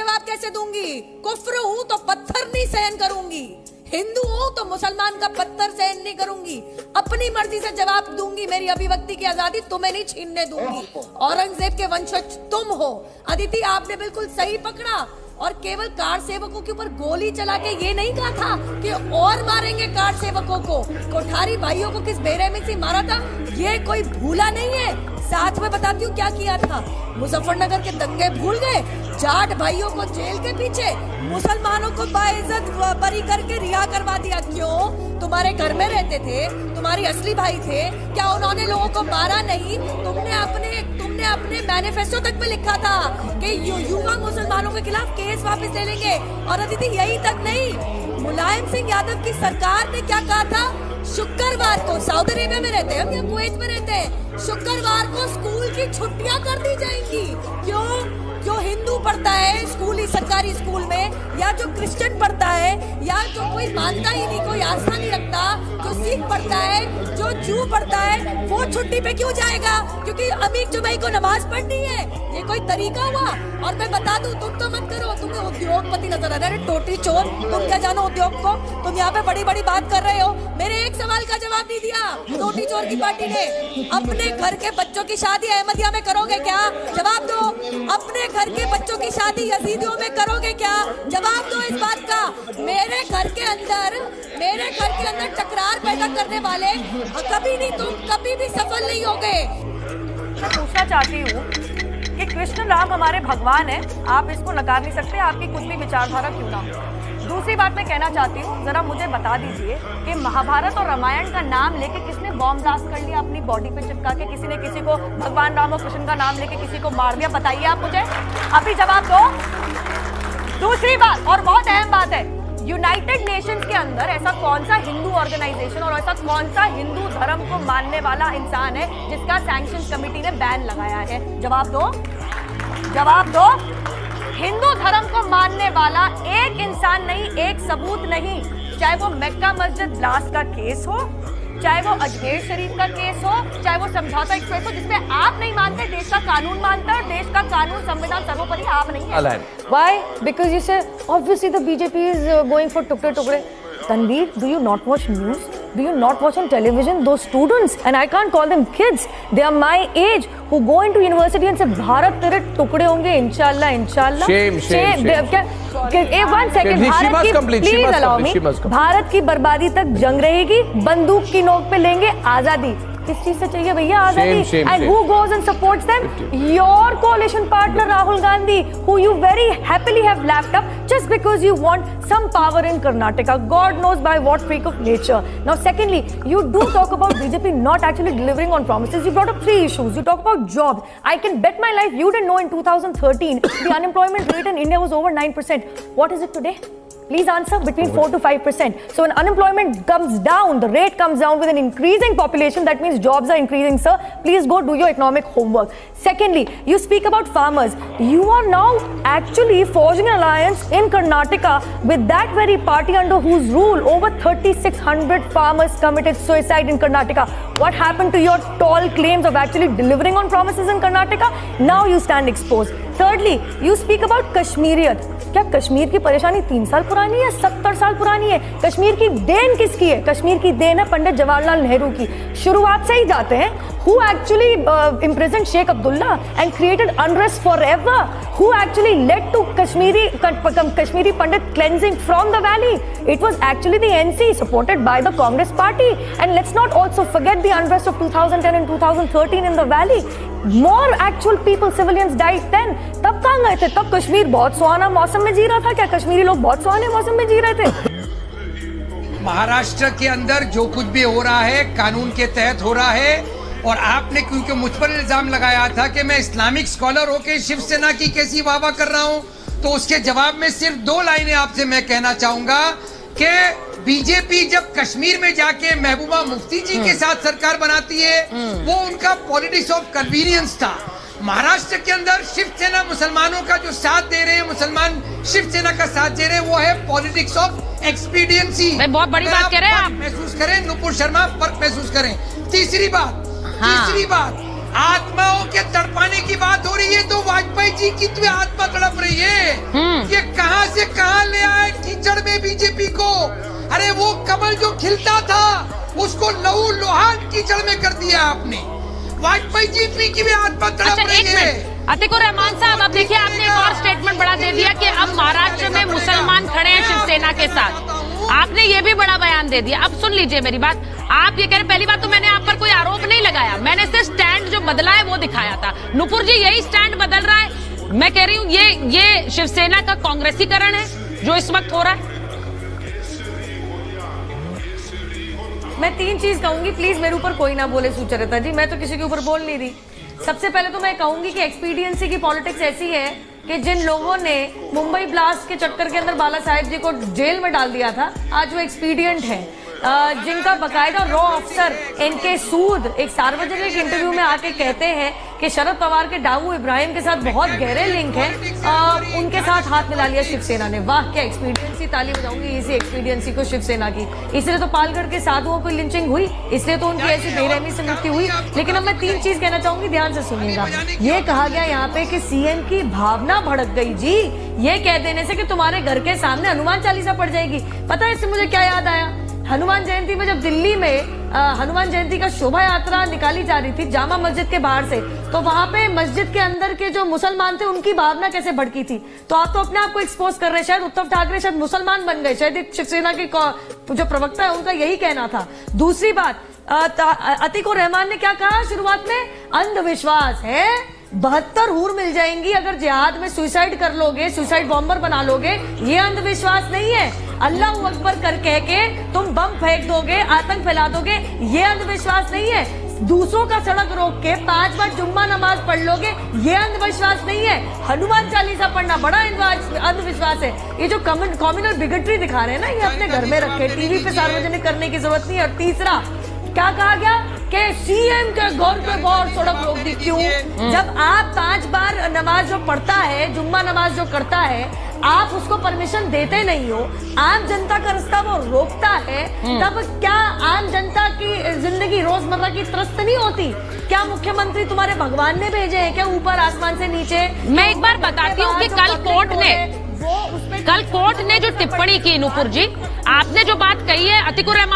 जवाब कैसे दूंगी? कुफ्र हूं तो पत्थर नहीं सहन करूंगी, हिंदू हूं तो मुसलमान का पत्थर सहन नहीं करूंगी, अपनी मर्जी से जवाब दूंगी। मेरी अभिव्यक्ति की आजादी तुम्हें नहीं छीनने दूंगी। औरंगजेब के वंशज तुम हो। अदिति, आपने बिल्कुल सही पकड़ा। और केवल कार सेवकों के ऊपर गोली चला के ये नहीं कहा था कि और मारेंगे कार सेवकों को। कोठारी भाइयों को किस बेरहमी से मारा था ये कोई भूला नहीं है। साथ में बताती हूँ क्या किया था। मुजफ्फरनगर के दंगे भूल गए, जाट भाइयों को जेल के पीछे, मुसलमानों को बाइज्जत बरी करके रिहा करवा दिया। क्यों? तुम्हारे घर में रहते थे, तुम्हारी असली भाई थे। क्या उन्होंने लोगों को मारा नहीं? तुमने अपने मैनिफेस्टो तक में लिखा था कि युवा मुसलमानों के खिलाफ केस वापस ले लेंगे। और अदिति, यही तक नहीं, मुलायम सिंह यादव की सरकार ने क्या कहा था? शुक्रवार को, सऊदी अरेबिया में रहते हैं हम या कुवैत में रहते हैं, शुक्रवार को स्कूल की छुट्टियां कर दी जाएंगी। क्यों? जो हिंदू पढ़ता है स्कूल, सरकारी स्कूल में, या जो क्रिश्चियन पढ़ता है, या जो कोई मानता ही नहीं, कोई आस्था नहीं रखता, जो सिख पढ़ता है, जो जू पढ़ता है, वो छुट्टी पे क्यों जाएगा? क्योंकि अमीर जुमाई को नमाज पढ़नी है। ये कोई तरीका हुआ? और मैं बता दूं, तुम तो मत करो, तुम्हें उद्योगपति नजर आ रहा है, टोटी चोर। तुम क्या जानो उद्योग को? तुम यहाँ पे बड़ी बड़ी बात कर रहे हो, मेरे एक सवाल का जवाब नहीं दिया टोटी चोर की पार्टी ने। अपने घर के बच्चों की शादी अहमदिया में करोगे क्या? जवाब दो। अपने घर के बच्चों की शादी यजीदियों में करोगे क्या? जवाब दो इस बात का। मेरे घर के अंदर टकरार पैदा करने वाले कभी नहीं, तुम कभी भी सफल नहीं होगे। मैं पूछना चाहती हूँ कि कृष्ण राम हमारे भगवान है, आप इसको नकार नहीं सकते, आपकी कुछ भी विचारधारा क्यों ना हो। दूसरी बात मैं कहना चाहती हूँ, जरा मुझे बता दीजिए कि महाभारत और रामायण का नाम लेके किसने बॉम्ब ब्लास्ट कर लिया अपनी बॉडी पे चिपका के? किसी ने किसी को भगवान राम और कृष्ण का नाम लेके किसी को मार दिया? बताइए आप मुझे, अभी जवाब दो। दूसरी बात, और बहुत अहम बात है, यूनाइटेड नेशंस के अंदर ऐसा कौन सा हिंदू ऑर्गेनाइजेशन और ऐसा कौन सा हिंदू धर्म को मानने वाला इंसान है जिसका सैंक्शन कमेटी ने बैन लगाया है? जवाब दो, जवाब दो। हिंदू धर्म को मानने वाला एक इंसान नहीं, एक सबूत नहीं, चाहे वो मक्का मस्जिद ब्लास्ट का केस हो, चाहे वो अजमेर शरीफ का केस हो, चाहे वो समझौता एक्सप्रेस हो, जिसमें आप नहीं मानते, देश का कानून मानता है, और देश का कानून संविधान सर्वोपरि, आप नहीं है। Why? Because you say obviously the BJP is going for tukde. Tanveer, do you not watch news? Do you not watch on television? Those students, and I can't call them kids, they are my age, who go into university and say Bharat tere tukde honge, inshallah, inshallah. Shame. One second, please allow me. Bharat की बर्बादी तक जंग रहेगी, बंदूक की नोक पे लेंगे आजादी। किस चीज से चाहिए भैया आजादी? And who goes and supports them? Your coalition partner Rahul Gandhi, who you very happily have lapped up just because you want some power in Karnataka. God knows by what freak of nature. Now, secondly, you do talk about BJP not actually delivering on promises. You brought up 3 issues. You talk about jobs. I can bet my life you didn't know in 2013 the unemployment rate in India was over 9%. What is it today? Please answer. Between 4 to 5%. So when unemployment comes down, the rate comes down with an increasing population, that means jobs are increasing, sir. Please go do your economic homework. Secondly, you speak about farmers. You are now actually forging an alliance in Karnataka with that very party under whose rule over 3,600 farmers committed suicide in Karnataka. What happened to your tall claims of actually delivering on promises in Karnataka? Now you stand exposed. Thirdly, you speak about Kashmiriyat. क्या कश्मीर की परेशानी 3 साल पुरानी है, 70 साल पुरानी है? कश्मीर की देन किसकी है? कश्मीर की देन है पंडित जवाहरलाल नेहरू की। शुरुआत से ही जाते हैं, who actually imprisoned Sheikh Abdullah and created unrest forever? Who actually led to Kashmiri Pandit cleansing from the valley? It was actually the NC supported by the Congress party. And let's not also forget the unrest of 2010 and 2013 in the valley. More actual people, civilians died then. तब कहाँ गए थे? तब कश्मीर बहुत सुहाना मौसम में जी रहा था क्या? कश्मीरी लोग बहुत सुहाने मौसम में जी रहे थे। महाराष्ट्र के अंदर जो कुछ भी हो रहा है कानून के तहत हो रहा है, और आपने क्योंकि मुझ पर इल्जाम लगाया था कि मैं इस्लामिक स्कॉलर होकर शिवसेना की कैसी वाहवाह कर रहा हूं, तो उसके जवाब में सिर्फ 2 लाइनें आपसे मैं कहना चाहूंगा कि बीजेपी जब कश्मीर में जाके महबूबा मुफ्ती जी के साथ सरकार बनाती है, वो उनका पॉलिटिक्स ऑफ कन्वीनियंस था। महाराष्ट्र के अंदर शिवसेना मुसलमानों का जो साथ दे रहे हैं, मुसलमान शिवसेना का साथ दे रहे हैं, वो है पॉलिटिक्स ऑफ एक्सपीडियंसी। बहुत बड़ी बात कह रहे हैं आप। महसूस करें, नुपुर शर्मा, फर्क महसूस करें। तीसरी बात, आत्माओं के तड़पाने की बात हो रही है, तो वाजपेयी जी की तो आत्मा तड़प रही है। अरे वो कमल जो खिलता था उसको लहू लुहान कीचड़ में कर दिया आपने। वाजपेयी जी की भी आत्मा तड़प अच्छा, रही एक है। मिनट, अतिकुर रहमान साहब, अब देखिए आपने एक और स्टेटमेंट बड़ा दे दिया कि अब महाराष्ट्र में मुसलमान खड़े हैं शिवसेना के साथ। आपने ये भी बड़ा बयान दे दिया। अब सुन लीजिए मेरी बात, आप ये कह रहे, पहली बात तो मैंने आप पर कोई आरोप नहीं लगाया, मैंने सिर्फ स्टैंड जो बदला है वो दिखाया था। नुपुर जी यही स्टैंड बदल रहा है। मैं कह रही हूँ ये शिवसेना का कांग्रेसीकरण है जो इस वक्त हो रहा है। मैं 3 चीज कहूंगी, प्लीज मेरे ऊपर कोई ना बोले सुचरिता जी, मैं तो किसी के ऊपर बोल नहीं रही। सबसे पहले तो मैं कहूंगी कि एक्सपीडियंसी की पॉलिटिक्स ऐसी है कि जिन लोगों ने मुंबई ब्लास्ट के चक्कर के अंदर बाला साहेब जी को जेल में डाल दिया था, आज वो एक्सपीडियंट है। जिनका बकायदा रॉ अफसर इनके सूद एक सार्वजनिक इंटरव्यू में आके कहते हैं कि शरद पवार के डाऊ इब्राहिम के साथ बहुत गहरे लिंक है, उनके साथ हाथ मिला लिया शिवसेना ने। वाह क्या एक्सपीडियंसी, ताली बजाऊंगी इसी एक्सपीडियंसी को शिवसेना की। इसलिए तो पालगढ़ के साधुओं को लिंचिंग हुई, इसलिए तो उनकी ऐसी बेरहमी से मृत्यु हुई। लेकिन अब मैं 3 चीज कहना चाहूंगी, ध्यान से सुनिएगा। ये कहा गया यहाँ पे कि सीएम की भावना भड़क गई जी, ये कह देने से कि तुम्हारे घर के सामने हनुमान चालीसा पड़ जाएगी। पता है इससे मुझे क्या याद आया? हनुमान जयंती में जब दिल्ली में हनुमान जयंती का शोभा यात्रा निकाली जा रही थी जामा मस्जिद के बाहर से, तो वहां पे मस्जिद के अंदर के जो मुसलमान थे उनकी भावना कैसे भड़की थी। तो आप तो अपने आप को एक्सपोज कर रहे हैं। शायद उद्धव ठाकरे शायद मुसलमान बन गए, शायद शिवसेना के जो प्रवक्ता है उनका यही कहना था। दूसरी बात, अतिकुर रहमान ने क्या कहा शुरुआत में? अंधविश्वास है, 72 हूर मिल जाएंगी अगर जिहाद में सुसाइड कर लोगे, सुसाइड बॉम्बर बना लोगे। ये अंधविश्वास नहीं है। अल्लाह अकबर कर कह के तुम बम फेंक दोगे, आतंक फैला दोगे, ये अंधविश्वास नहीं है। दूसरों का सड़क रोक के 5 बार जुम्मा नमाज पढ़ लोगे, ये अंधविश्वास नहीं है। हनुमान चालीसा पढ़ना बड़ा अंधविश्वास है। ये जो कम्युनल बिगटरी दिखा रहे हैं ना, ये अपने घर में रखे, टीवी पे सार्वजनिक करने की जरूरत नहीं है। और तीसरा क्या कहा गया कि सीएम के घर पे बाहर सड़क रोक दी। क्यों? जब आप 5 बार नमाज जो पढ़ता है, जुम्मा नमाज जो करता है, आप उसको परमिशन देते नहीं हो, आम जनता का रास्ता वो रोकता है, तब क्या आम जनता की जिंदगी रोजमर्रा की त्रस्त नहीं होती? क्या मुख्यमंत्री तुम्हारे भगवान ने भेजे हैं क्या ऊपर आसमान से नीचे? मैं एक बार बताती हूँ कि कल कोर्ट ने जो टिप्पणी की, नुपुर जी आपने जो बात कही है, अतिकुर रहमान